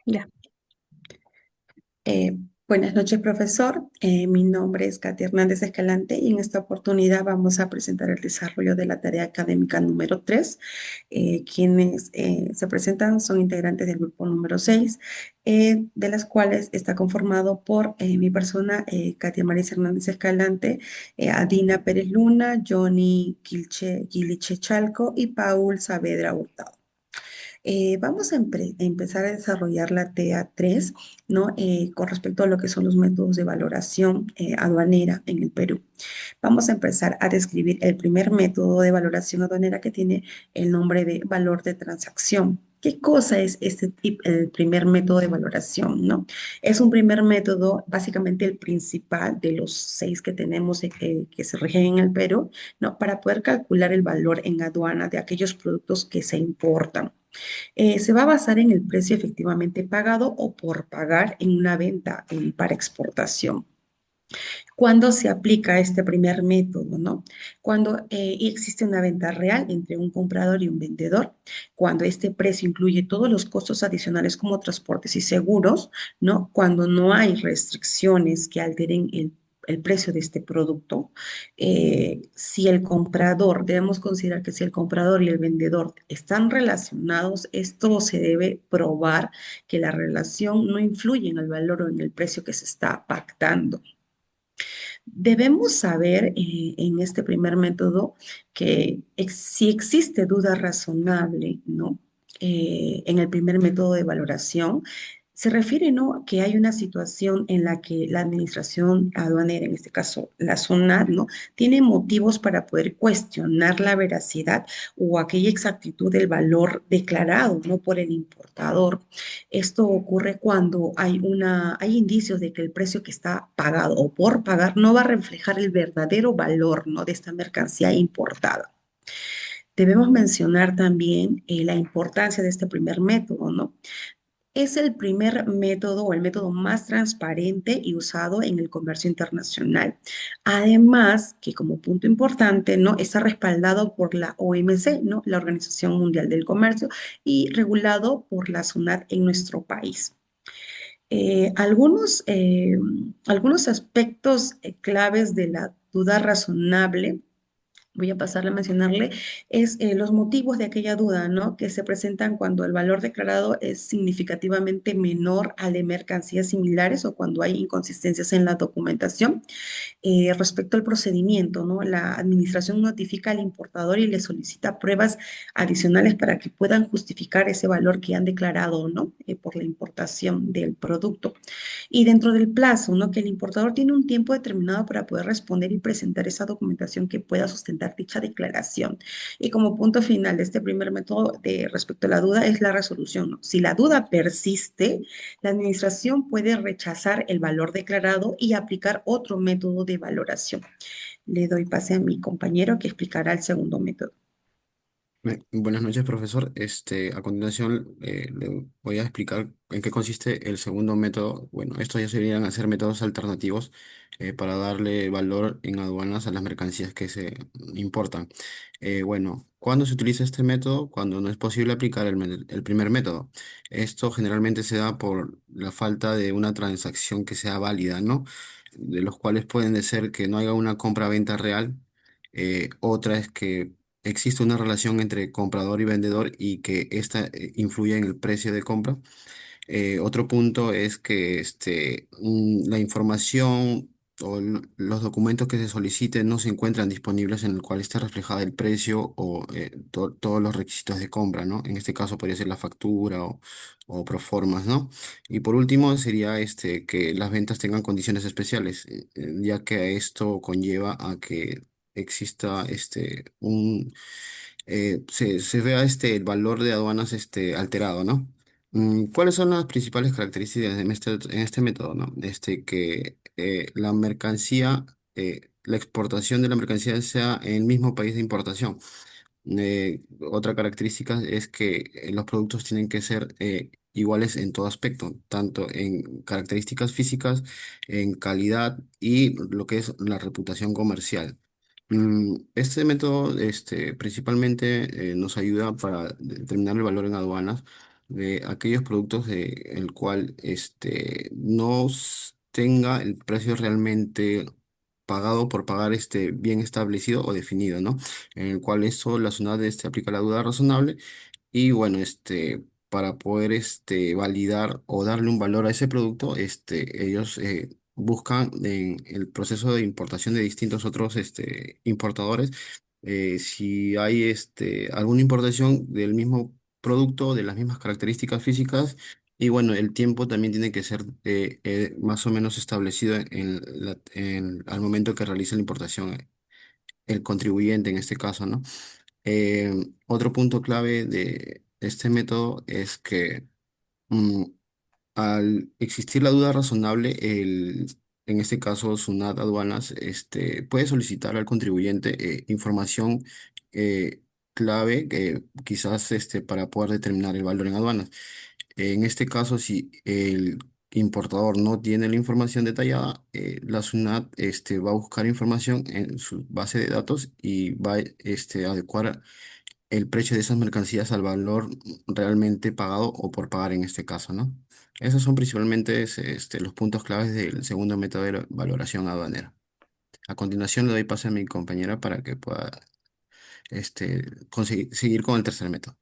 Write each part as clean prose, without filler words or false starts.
Ya. Eh, Buenas noches, profesor. Mi nombre es Katia Hernández Escalante y en esta oportunidad vamos a presentar el desarrollo de la tarea académica número 3. Quienes se presentan son integrantes del grupo número 6, de las cuales está conformado por mi persona, Katia Maris Hernández Escalante, Adina Pérez Luna, Johnny Guiliche Chalco y Paul Saavedra Hurtado. Vamos a empezar a desarrollar la TA3, ¿no? Con respecto a lo que son los métodos de valoración aduanera en el Perú. Vamos a empezar a describir el primer método de valoración aduanera que tiene el nombre de valor de transacción. ¿Qué cosa es el primer método de valoración, no? Es un primer método, básicamente el principal de los 6 que tenemos que se rigen en el Perú, ¿no? Para poder calcular el valor en aduana de aquellos productos que se importan. Se va a basar en el precio efectivamente pagado o por pagar en una venta para exportación. ¿Cuándo se aplica este primer método, no? Cuando existe una venta real entre un comprador y un vendedor, cuando este precio incluye todos los costos adicionales como transportes y seguros, ¿no? Cuando no hay restricciones que alteren el precio de este producto. Si el comprador, debemos considerar que si el comprador y el vendedor están relacionados, esto se debe probar que la relación no influye en el valor o en el precio que se está pactando. Debemos saber en este primer método que si existe duda razonable, ¿no? En el primer método de valoración, se refiere, ¿no? Que hay una situación en la que la administración aduanera, en este caso la SUNAT, ¿no? Tiene motivos para poder cuestionar la veracidad o aquella exactitud del valor declarado, ¿no? Por el importador. Esto ocurre cuando hay indicios de que el precio que está pagado o por pagar no va a reflejar el verdadero valor, ¿no? De esta mercancía importada. Debemos mencionar también la importancia de este primer método, ¿no? Es el primer método o el método más transparente y usado en el comercio internacional. Además, que como punto importante, ¿no? Está respaldado por la OMC, ¿no? La Organización Mundial del Comercio, y regulado por la SUNAT en nuestro país. Algunos aspectos claves de la duda razonable, voy a pasarle a mencionarle, es los motivos de aquella duda, ¿no? Que se presentan cuando el valor declarado es significativamente menor al de mercancías similares o cuando hay inconsistencias en la documentación. Respecto al procedimiento, ¿no? La administración notifica al importador y le solicita pruebas adicionales para que puedan justificar ese valor que han declarado, ¿no? Por la importación del producto. Y dentro del plazo, ¿no? Que el importador tiene un tiempo determinado para poder responder y presentar esa documentación que pueda sustentar dicha declaración. Y como punto final de este primer método de respecto a la duda es la resolución, ¿no? Si la duda persiste, la administración puede rechazar el valor declarado y aplicar otro método de valoración. Le doy pase a mi compañero que explicará el segundo método. Buenas noches, profesor. A continuación, le voy a explicar en qué consiste el segundo método. Bueno, estos ya serían hacer métodos alternativos para darle valor en aduanas a las mercancías que se importan. Bueno, ¿cuándo se utiliza este método? Cuando no es posible aplicar el primer método. Esto generalmente se da por la falta de una transacción que sea válida, ¿no? De los cuales pueden ser que no haya una compra-venta real. Otra es que existe una relación entre comprador y vendedor y que ésta influye en el precio de compra. Otro punto es que la información o los documentos que se soliciten no se encuentran disponibles en el cual está reflejada el precio o todos los requisitos de compra, ¿no? En este caso podría ser la factura o proformas, ¿no? Y por último sería que las ventas tengan condiciones especiales, ya que esto conlleva a que exista se vea el valor de aduanas alterado, ¿no? ¿Cuáles son las principales características en este método, ¿no? Que la mercancía, la exportación de la mercancía sea en el mismo país de importación. Otra característica es que los productos tienen que ser iguales en todo aspecto, tanto en características físicas, en calidad y lo que es la reputación comercial. Este método principalmente nos ayuda para determinar el valor en aduanas de aquellos productos el cual no tenga el precio realmente pagado por pagar bien establecido o definido, ¿no? En el cual eso la SUNAT aplica la duda razonable y bueno, para poder validar o darle un valor a ese producto, ellos buscan en el proceso de importación de distintos otros importadores, si hay alguna importación del mismo producto, de las mismas características físicas, y bueno, el tiempo también tiene que ser más o menos establecido al momento que realiza la importación, el contribuyente en este caso, ¿no? Otro punto clave de este método es que mm, al existir la duda razonable, en este caso SUNAT Aduanas, puede solicitar al contribuyente información clave quizás para poder determinar el valor en aduanas. En este caso, si el importador no tiene la información detallada, la SUNAT va a buscar información en su base de datos y va a adecuar el precio de esas mercancías al valor realmente pagado o por pagar en este caso, ¿no? Esos son principalmente los puntos claves del segundo método de valoración aduanera. A continuación le doy paso a mi compañera para que pueda seguir con el tercer método.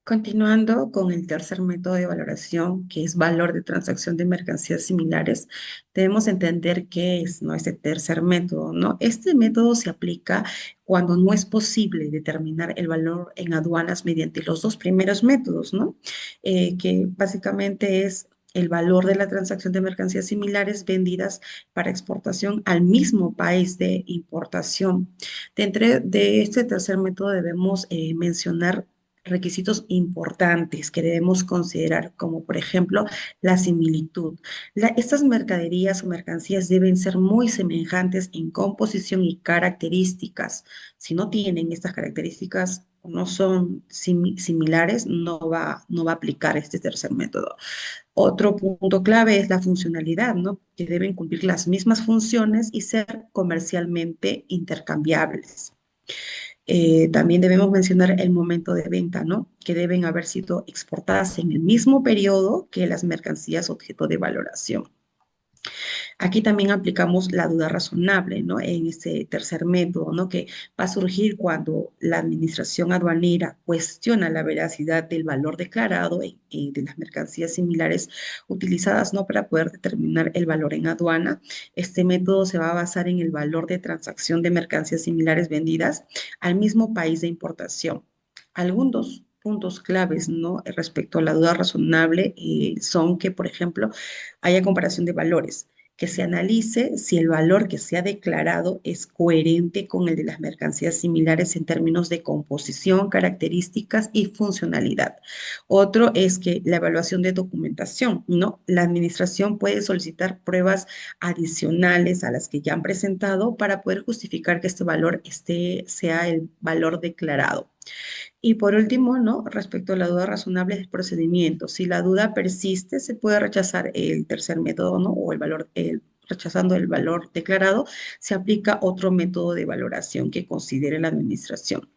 Continuando con el tercer método de valoración, que es valor de transacción de mercancías similares, debemos entender qué es, ¿no? Este tercer método, ¿no? Este método se aplica cuando no es posible determinar el valor en aduanas mediante los dos primeros métodos, ¿no? Que básicamente es el valor de la transacción de mercancías similares vendidas para exportación al mismo país de importación. Dentro de este tercer método debemos mencionar requisitos importantes que debemos considerar, como por ejemplo la similitud. Estas mercaderías o mercancías deben ser muy semejantes en composición y características. Si no tienen estas características o no son similares, no va a aplicar este tercer método. Otro punto clave es la funcionalidad, ¿no? Que deben cumplir las mismas funciones y ser comercialmente intercambiables. También debemos mencionar el momento de venta, ¿no? Que deben haber sido exportadas en el mismo periodo que las mercancías objeto de valoración. Aquí también aplicamos la duda razonable, ¿no? En este tercer método, ¿no? Que va a surgir cuando la administración aduanera cuestiona la veracidad del valor declarado de las mercancías similares utilizadas, ¿no? Para poder determinar el valor en aduana. Este método se va a basar en el valor de transacción de mercancías similares vendidas al mismo país de importación. Algunos puntos claves, ¿no? Respecto a la duda razonable son que, por ejemplo, haya comparación de valores, que se analice si el valor que se ha declarado es coherente con el de las mercancías similares en términos de composición, características y funcionalidad. Otro es que la evaluación de documentación, ¿no? La administración puede solicitar pruebas adicionales a las que ya han presentado para poder justificar que este valor sea el valor declarado. Y por último, ¿no? Respecto a la duda razonable del procedimiento, si la duda persiste, se puede rechazar el tercer método, ¿no? O rechazando el valor declarado, se aplica otro método de valoración que considere la administración.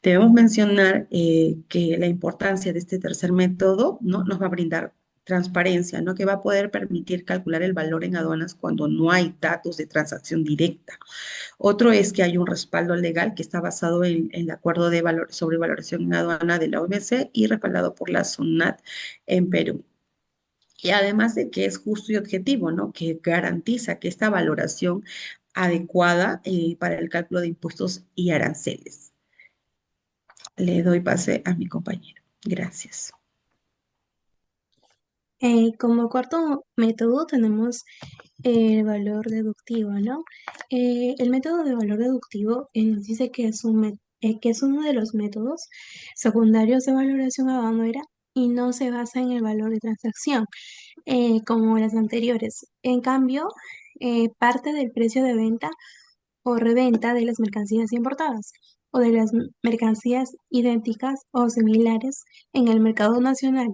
Debemos mencionar que la importancia de este tercer método, ¿no? Nos va a brindar transparencia, ¿no? Que va a poder permitir calcular el valor en aduanas cuando no hay datos de transacción directa. Otro es que hay un respaldo legal que está basado en el acuerdo de sobre valoración en aduana de la OMC y respaldado por la SUNAT en Perú. Y además de que es justo y objetivo, ¿no? Que garantiza que esta valoración adecuada para el cálculo de impuestos y aranceles. Le doy pase a mi compañero. Gracias. Como cuarto método tenemos el valor deductivo, ¿no? El método de valor deductivo nos dice que que es uno de los métodos secundarios de valoración aduanera y no se basa en el valor de transacción, como las anteriores. En cambio, parte del precio de venta o reventa de las mercancías importadas o de las mercancías idénticas o similares en el mercado nacional.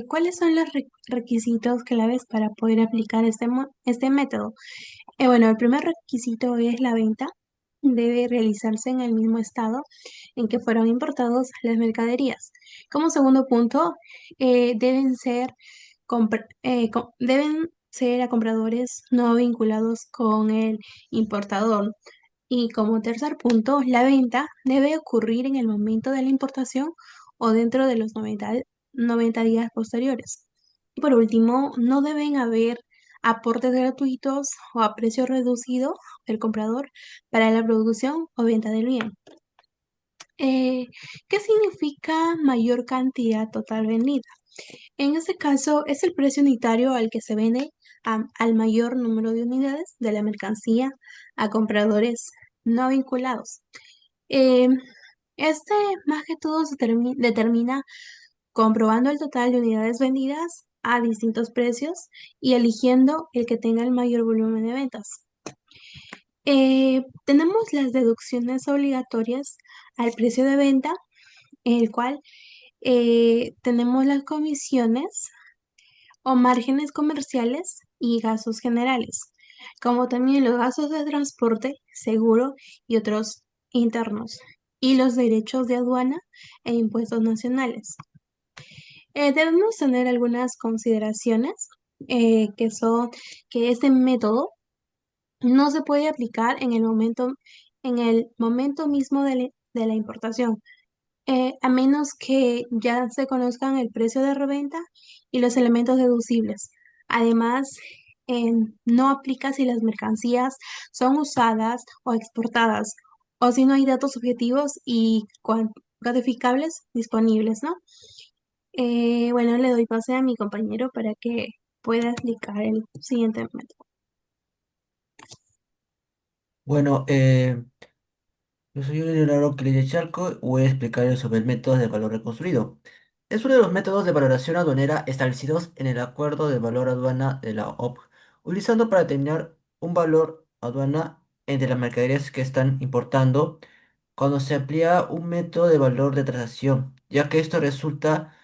¿Cuáles son los requisitos claves para poder aplicar este método? Bueno, el primer requisito es la venta. debe realizarse en el mismo estado en que fueron importados las mercaderías. Como segundo punto, deben ser a compradores no vinculados con el importador. Y como tercer punto, la venta debe ocurrir en el momento de la importación o dentro de los 90 días posteriores. Y por último, no deben haber aportes gratuitos o a precio reducido del comprador para la producción o venta del bien. Eh, ¿Qué significa mayor cantidad total vendida? En este caso, es el precio unitario al que se vende al mayor número de unidades de la mercancía a compradores no vinculados. Eh, este más que todo determina comprobando el total de unidades vendidas a distintos precios y eligiendo el que tenga el mayor volumen de ventas. Tenemos las deducciones obligatorias al precio de venta, en el cual tenemos las comisiones o márgenes comerciales y gastos generales, como también los gastos de transporte, seguro y otros internos, y los derechos de aduana e impuestos nacionales. Debemos tener algunas consideraciones que son que este método no se puede aplicar en el momento mismo de la importación, a menos que ya se conozcan el precio de reventa y los elementos deducibles. Además, no aplica si las mercancías son usadas o exportadas, o si no hay datos objetivos y cuantificables disponibles, ¿no? Bueno, le doy pase a mi compañero para que pueda explicar el siguiente método. Bueno, yo soy Leonardo Charco y voy a explicar sobre el método de valor reconstruido. Es uno de los métodos de valoración aduanera establecidos en el Acuerdo de Valor Aduana de la OP, utilizando para determinar un valor aduana entre las mercaderías que están importando cuando se emplea un método de valor de transacción, ya que esto resulta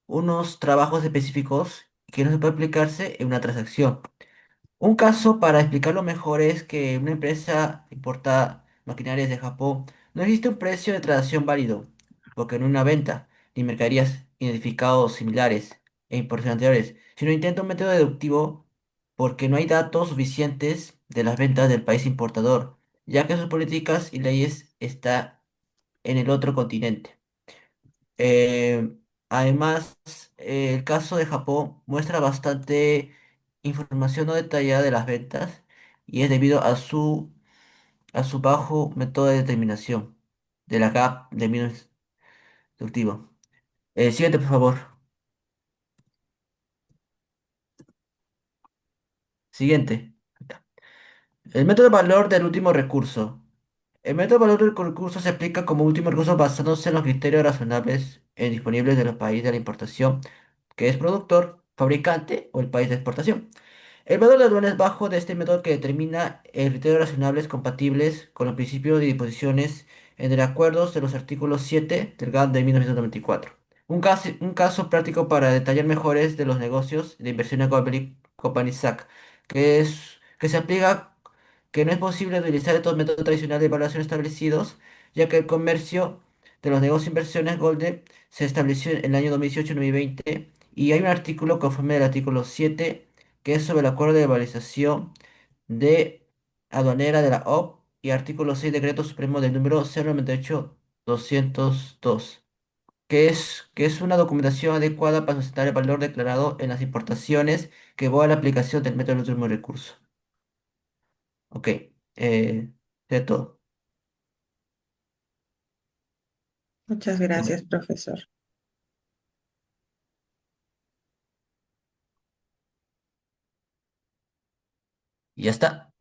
unos trabajos específicos que no se puede aplicarse en una transacción. Un caso para explicarlo mejor es que una empresa importa maquinarias de Japón. No existe un precio de transacción válido, porque no hay una venta, ni mercaderías identificados similares e importaciones anteriores, sino intenta un método deductivo porque no hay datos suficientes de las ventas del país importador, ya que sus políticas y leyes están en el otro continente. Eh, Además, el caso de Japón muestra bastante información no detallada de las ventas y es debido a su bajo método de determinación de la gap de menos deductivo. Siguiente, por favor. Siguiente. El método de valor del último recurso. El método de valor del recurso se aplica como último recurso basándose en los criterios razonables e disponibles de los países de la importación, que es productor, fabricante o el país de exportación. El valor de aduana es bajo de este método que determina el criterio razonables compatibles con los principios y disposiciones en el acuerdo de los artículos 7 del GATT de 1994. Un caso práctico para detallar mejores de los negocios de inversión en Company SAC, que se aplica que no es posible utilizar estos métodos tradicionales de evaluación establecidos, ya que el comercio de los negocios de inversiones Golden se estableció en el año 2018-2020 y hay un artículo conforme al artículo 7 que es sobre el acuerdo de evaluación de aduanera de la OP y artículo 6 decreto supremo del número 098-202, que es una documentación adecuada para sustentar el valor declarado en las importaciones que va a la aplicación del método del último recurso. Ok, de todo. Muchas gracias, profesor. Y ya está.